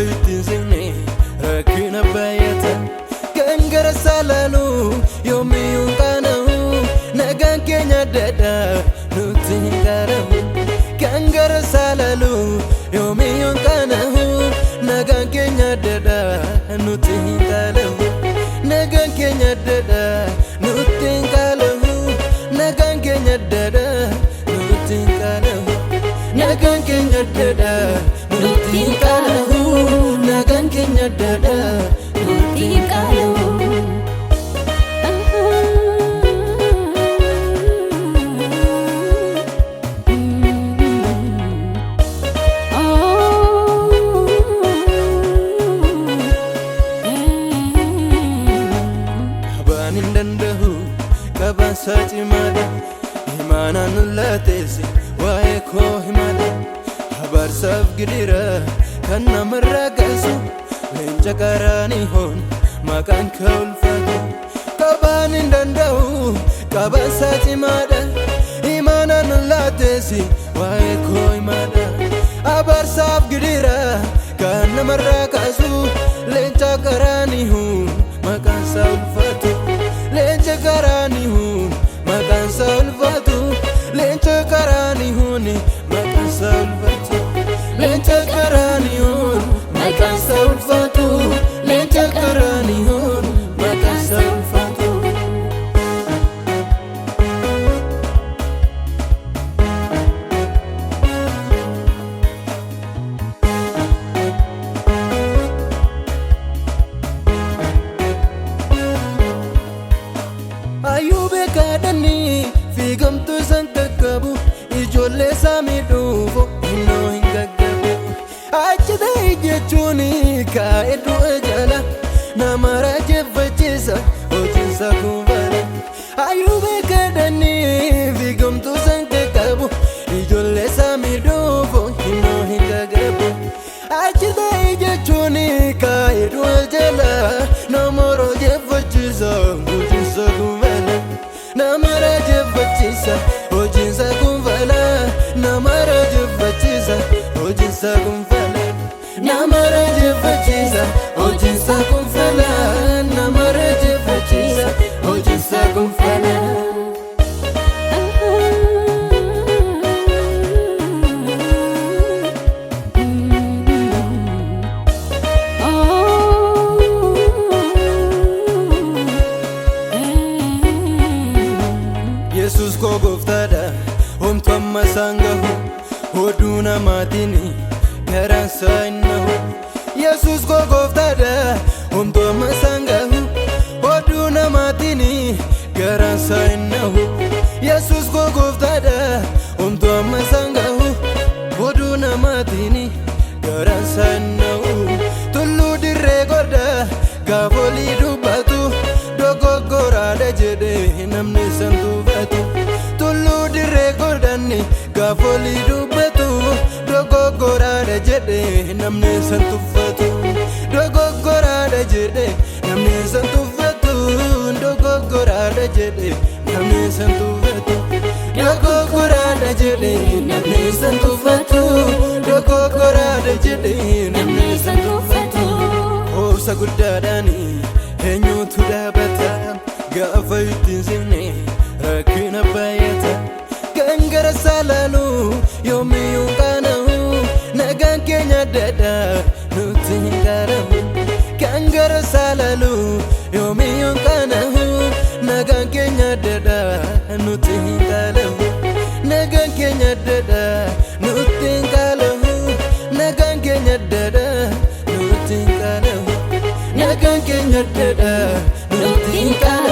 yutin zingne rakina bayata gangara salalu yomi unkanahu nagan kenya dada nutin karahu gangara salalu yomi unkanahu nagan kenya dada nutin karahu nagan kenya dada nutin karahu nagan kenya dada nutin karahu nagan kenya dada nutin karahu nagan kenya dada nutin karahu Sachi mada himana nulatesi waeko himada habar saf gidira kanna maragasu lenja karani hon makan kaulfatu kabanin dandau kaban sachi mada himana nulatesi waeko himada habar saf gidira kanna maragasu lenja karani hon makan saulfatu lenja karani hon makan salvatu lenja karani hon makan salvatu lenja karani hon makan salvatu lenja karani hon makan salvatu ayube kadani figam tu santakabu ijolle samiduvo ino hingagabu achida ijechuni ka edu ajala namara jevachisa ojinsa kumbala ayube kadani figam tu santakabu ijolle samiduvo ino hingagabu achida ijechuni ka edu ajala namara jevachisa ojinsa kumbala namara jevachisa ojinsa kumvala namara jevachisa ojinsa kumvala namara jevachisa ojinsa kumvala namara jevachisa ojinsa kumvala Jesus ko goftada homtu amma sangahu hoduna matini garan sainahu Jesus ko goftada homtu amma sangahu hoduna matini garan sainahu Jesus ko goftada homtu amma sangahu hoduna matini garan sainahu tullu dirre goda gafoli dubatu dogogora dajede namne santuvatu tullu dirre godani gafoli dubatu dogogora dajede namne santuvatu dogogora dajede namne santuvatu dogogora dajede namne santuvatu dogogora dajede namne santuvatu dogogora dajede namne santuvatu obsa guddadani eenyutu dhaabata gaafa yutin zinne rakina bayata gangara salalu yomi unkanahu nagan kenya dada nutin karahu gangara salalu yomi unkanahu nagan kenya dada nutin karahu nagan kenya dada nutin karahu nagan kenya dada nutin karahu nagan kenya dada nutin karahu